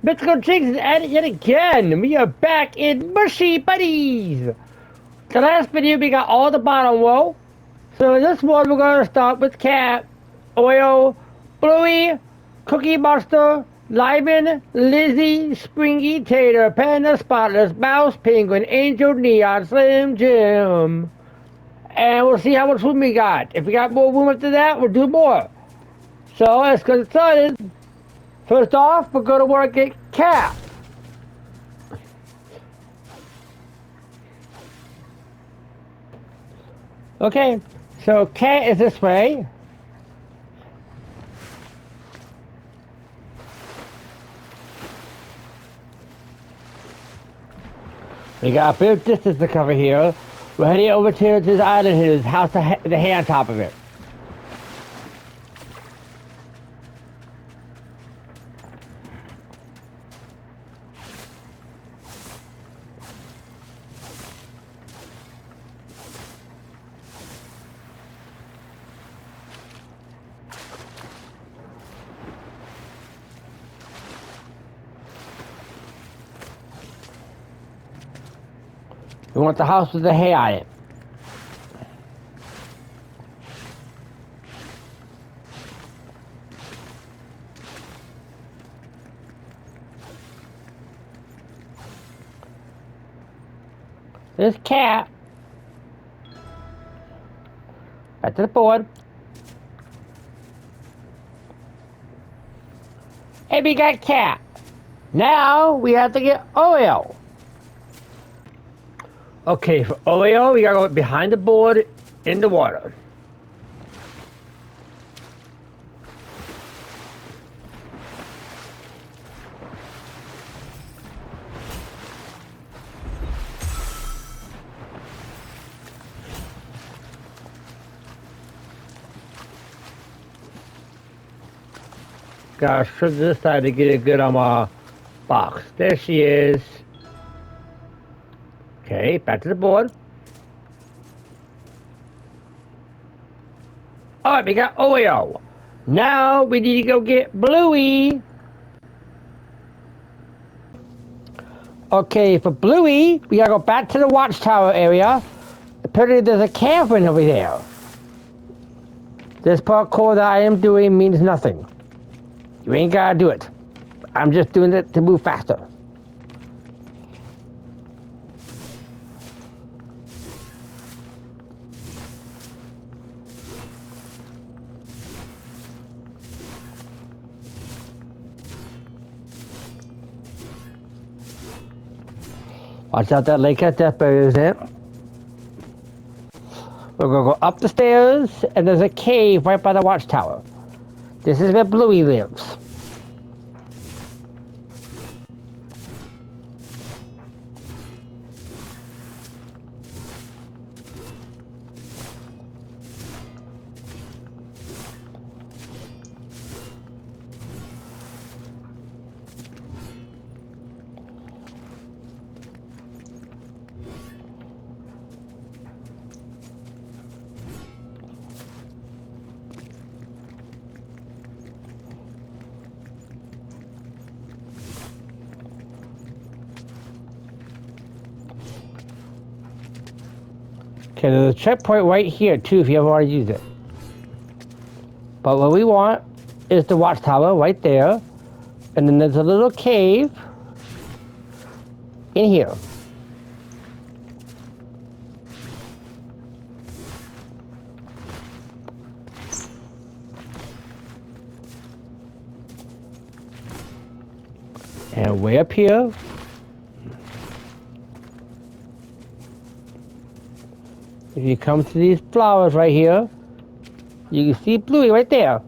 Mythical Jinx is at it yet again. We are back in Mushy Buddies. The last video we got all the bottom row. So in this one we're going to start with Cat, Oreo, Bluey, Cookie Monster, Limon, Lizzy, Springy, Tater, Panda, Spotless, Mouse, Penguin, Angel, Neon, Slim, Jim. And we'll see how much room we got. If we got more room after that, we'll do more. So let's get started. First off, we're going to work at Cat. Okay, so Cat is this way. We got a bit of distance to cover here. We're heading over to this island here, this house, the hay on top of it. We want the house with the hay on it. This Cat. Back to the board. Hey, we got Cat. Now we have to get Oreo. Okay, for Oreo, we gotta go behind the board in the water. Gotta strip this side to get it good on my box. There she is. Okay, back to the board. Alright, we got Oreo. Now we need to go get Bluey. Okay, for Bluey, we gotta go back to the watchtower area. Apparently there's a cavern over there. This parkour that I am doing means nothing. You ain't gotta do it. I'm just doing it to move faster. Watch out, that lake has death barriers in it. We're gonna go up the stairs, and there's a cave right by the watchtower. This is where Bluey lives. Okay, there's a checkpoint right here too if you haven't already used it. But what we want is the watchtower right there. And then there's a little cave in here. And way up here, if you come to these flowers right here, you can see Bluey right there.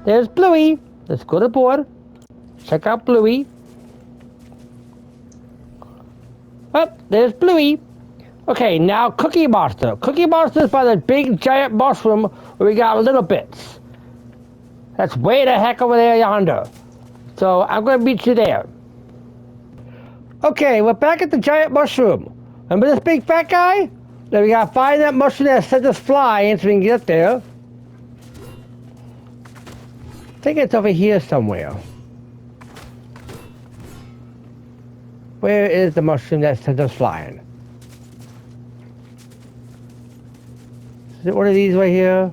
There's Bluey. Let's go to the board. Check out Bluey. Oh, there's Bluey. Okay, now Cookie Monster. Cookie Monster is by the big giant mushroom where we got little bits. That's way the heck over there yonder. So I'm going to meet you there. Okay, we're back at the giant mushroom. Remember this big fat guy? Now we gotta find that mushroom that sent us flying so we can get there. I think it's over here somewhere. Where is the mushroom that sent us flying? Is it one of these right here?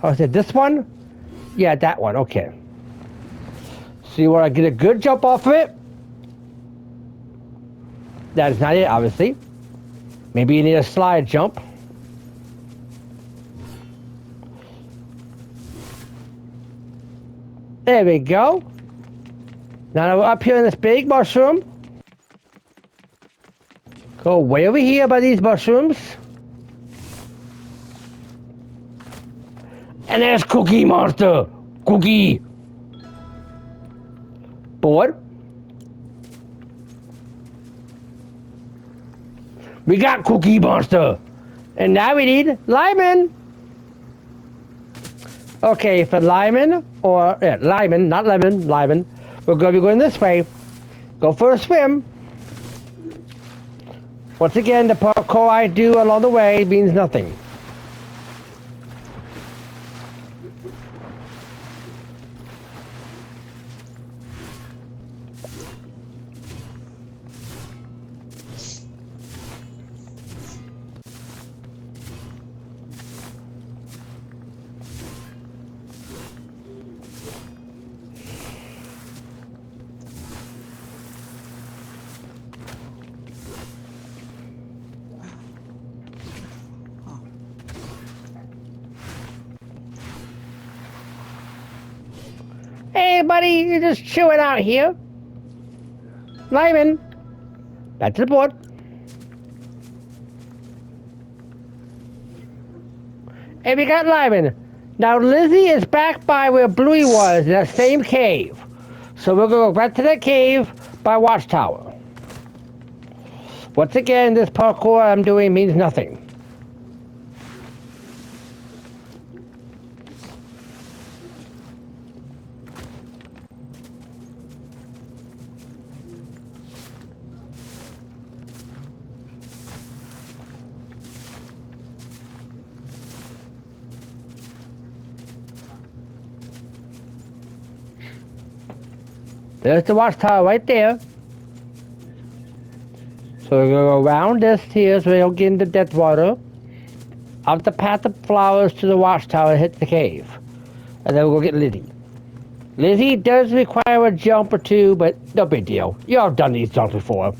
Oh, is it this one? Yeah, that one. Okay. So you want to get a good jump off of it? That is not it, obviously. Maybe you need a slide jump. There we go. Now we're up here in this big mushroom. Go way over here by these mushrooms. And there's Cookie Monster. Cookie. Board. We got Cookie Monster. And now we need Limon. Okay, for Limon, or Limon, not lemon, Limon. We're going to be going this way. Go for a swim. Once again, the parkour I do along the way means nothing. Hey, buddy, you're just chewing out here. Limon, back to the board. Hey, we got Limon. Now, Lizzy is back by where Bluey was, in that same cave. So we're going to go back to that cave by Watchtower. Once again, this parkour I'm doing means nothing. There's the watchtower right there. So we're going to go around this here so we don't get into death water. Up the path of flowers to the watchtower and hit the cave. And then we'll go get Lizzy. Lizzy does require a jump or two, but no big deal. You all done these jumps before.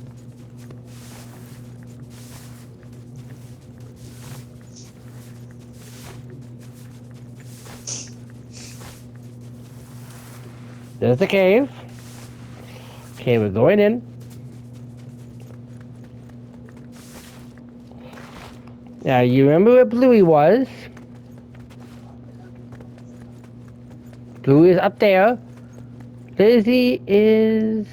There's the cave. Okay, we're going in. Now, you remember where Bluey was? Bluey is up there. Lizzy is...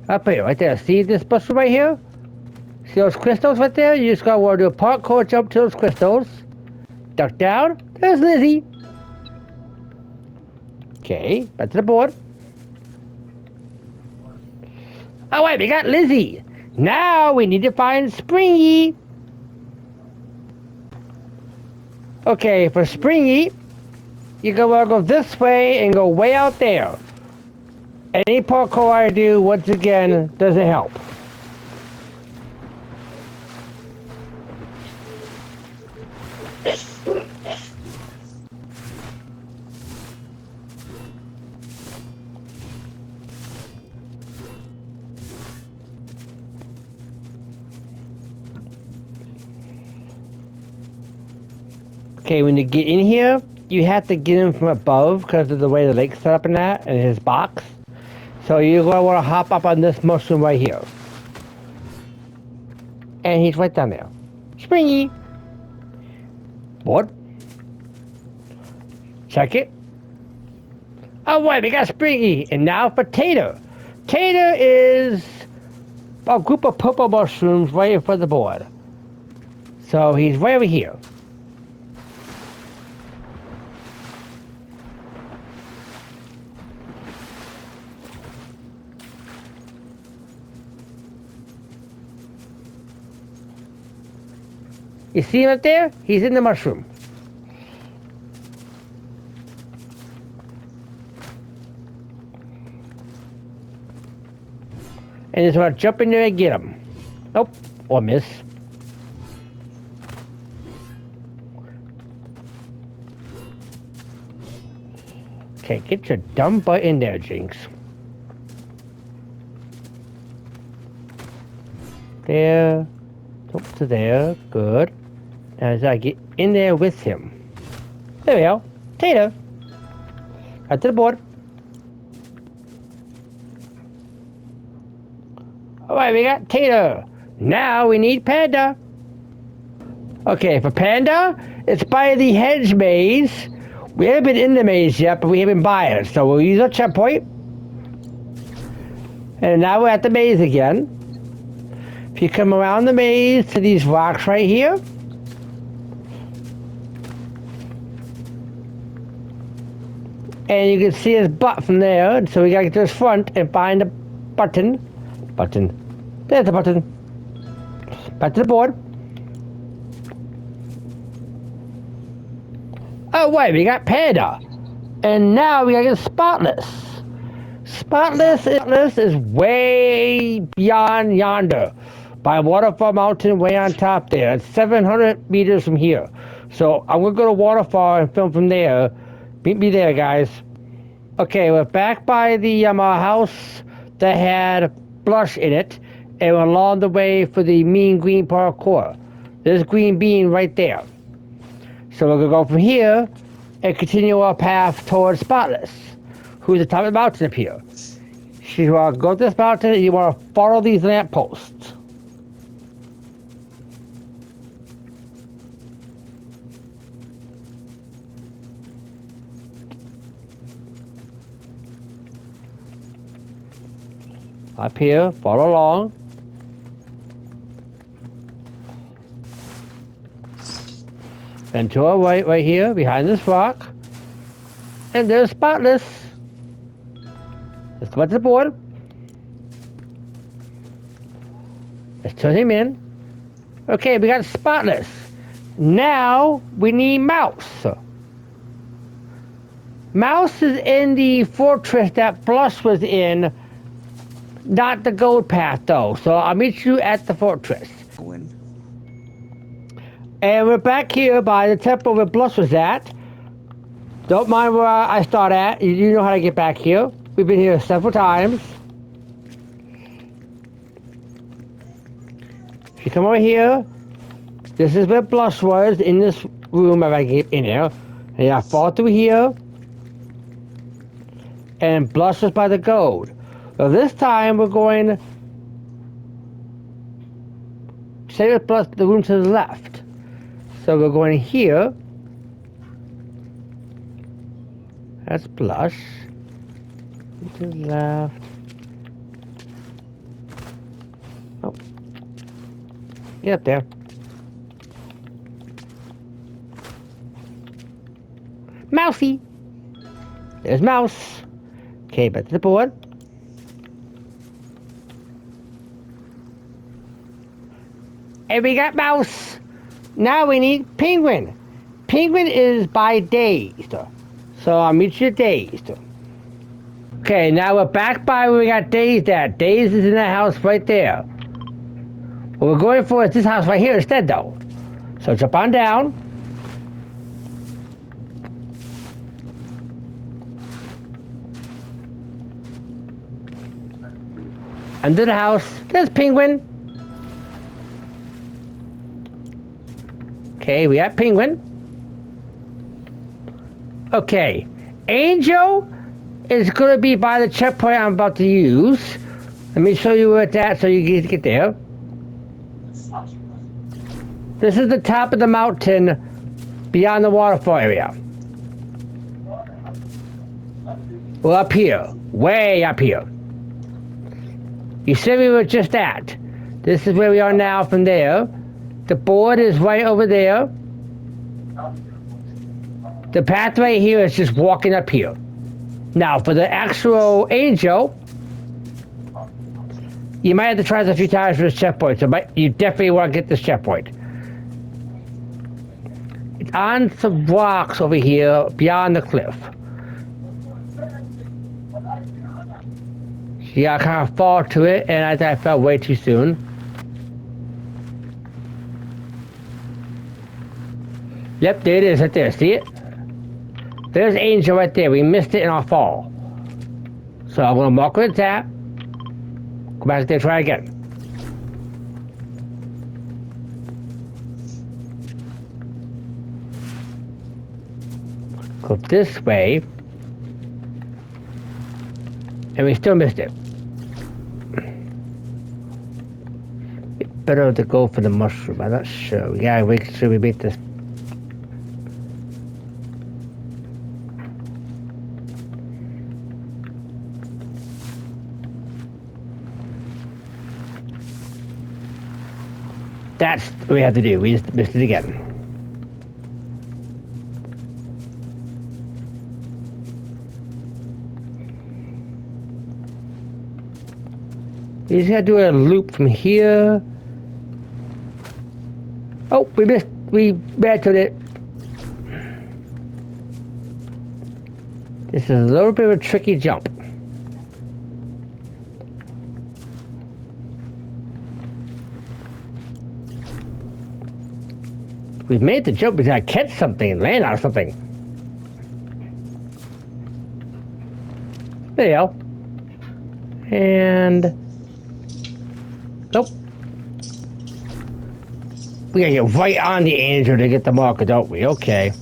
up here, right there. See this bush right here? See those crystals right there? You just gotta want to do a parkour jump to those crystals. Duck down. There's Lizzy. Okay, back to the board. Oh wait, we got Lizzy. Now we need to find Springy. Okay, for Springy, you gotta go this way and go way out there. Any parkour I do, once again, doesn't help. Okay, when you get in here, you have to get in from above because of the way the lake's set up in that, and his box. So you're going to want to hop up on this mushroom right here. And he's right down there. Springy. Board. Check it. Oh wait, we got Springy. And now for Tater. Tater is a group of purple mushrooms right in front of the board. So he's right over here. You see him up there? He's in the mushroom. and just want to jump in there and get him. Nope, or miss. Okay, get your dumb butt in there, Jinx. There, up to there, good. Now as I get in there with him. There we go, Tater. Right to the board. Alright, we got Tater. Now we need Panda. Okay, for Panda, it's by the hedge maze. We haven't been in the maze yet, but we haven't by it. So we'll use our checkpoint. And now we're at the maze again. If you come around the maze to these rocks right here. And you can see his butt from there. So we gotta get to his front and find the button. There's the button. Back to the board. Oh wait, we got Panda. And now we gotta get Spotless. Spotless is way beyond yonder. By Waterfall Mountain, way on top there. It's 700 meters from here. So I'm gonna go to Waterfall and film from there. Meet me there, guys. Okay, we're back by the house that had Blush in it. And we're along the way for the mean green parkour. There's green bean right there. So we're gonna go from here and continue our path towards Spotless, who's at the top of the mountain up here. So you wanna go to this mountain and you wanna follow these lampposts. Up here, follow along. And to our right here, behind this rock. And there's Spotless. Let's go to the board. Let's turn him in. Okay, we got Spotless. Now we need Mouse. Mouse is in the fortress that Blush was in, not the gold path though. So I'll meet you at the fortress. And we're back here by the temple where Blush was at. Don't mind where I start at. You know how to get back here. We've been here several times. If you come over here, this is where Blush was in this room if I get in there. And I fall through here. And Blush was by the gold. So this time we're going. Say with Blush, the room to the left. So we're going here. That's Blush. To the left. Oh. Get up there. Mousy. There's Mouse. Okay, back to the board. And we got Mouse. Now we need Penguin. Penguin is by Dazed. So I'll meet you at Dazed. Okay, now we're back by where we got Dazed at. Dazed is in that house right there. What we're going for is this house right here instead though. So jump on down. Under the house, there's Penguin. Okay, we got Penguin. Okay, Angel is going to be by the checkpoint I'm about to use. Let me show you where it's at so you can get there. This is the top of the mountain beyond the waterfall area. We're up here, way up here. You said we were just at. This is where we are now from there. The board is right over there. The path right here is just walking up here. Now, for the actual Angel, you might have to try this a few times for this checkpoint, so you definitely want to get this checkpoint. It's on some rocks over here beyond the cliff. See, I kind of fall to it, and I fell way too soon. Yep, there it is, right there. See it? There's Angel right there. We missed it in our fall. So I'm gonna mark with a tap. Go back there, try again. Go this way. And we still missed it. Better to go for the mushroom. I'm not sure. We gotta make sure we beat this. That's what we have to do. We just missed it again. You just gotta do a loop from here. Oh, we missed. We battled it. This is a little bit of a tricky jump. We've made the jump. We gotta catch something and land on something. There you go. And nope. We gotta get right on the angel to get the marker, don't we? Okay.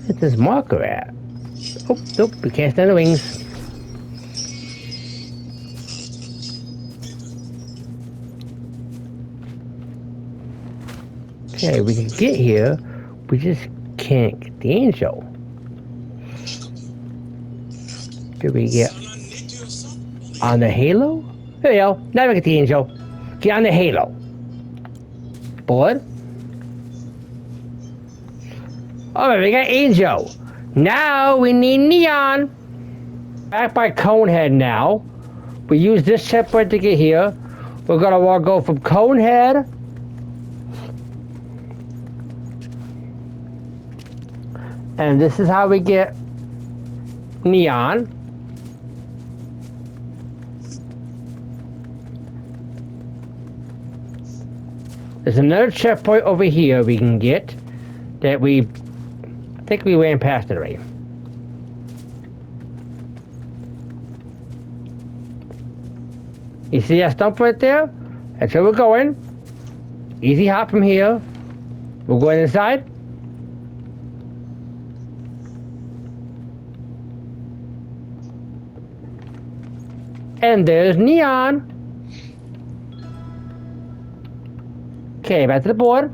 Where's this marker at? Oh, nope, we can't stand the wings. Okay, we can get here, we just can't get the angel. Did we get on the halo? There we go, now we get the angel. Get on the halo. Board. Alright, we got angel. Now we need neon. Back by Conehead now. We use this checkpoint to get here. We're gonna want to go from Conehead. And this is how we get neon. There's another checkpoint over here we can get that I think we ran past it already. You see that stump right there? That's where we're going. Easy hop from here. We're going inside. And there's neon. Okay, back to the board.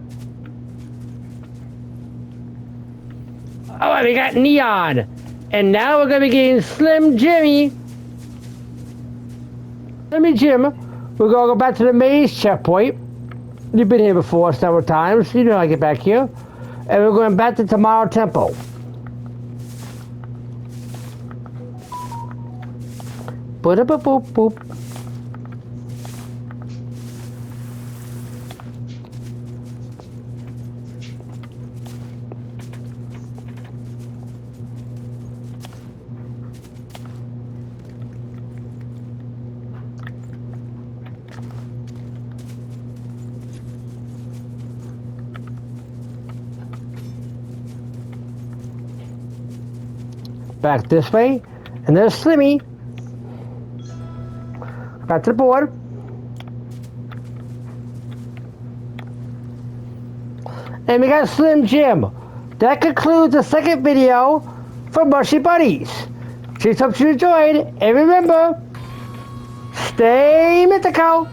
Alright, we got neon. And now we're gonna be getting Slim Jimmy. Slimmy Jim. We're gonna go back to the maze checkpoint. You've been here before several times. You know how to get back here. And we're going back to Tomorrow Temple. Boop, boop, boop, boop. Back this way, and there's Slimmy. Back to the board. And we got Slim Jim. That concludes the second video for Mushy Buddies. Please hope you enjoyed, and remember, stay mythical.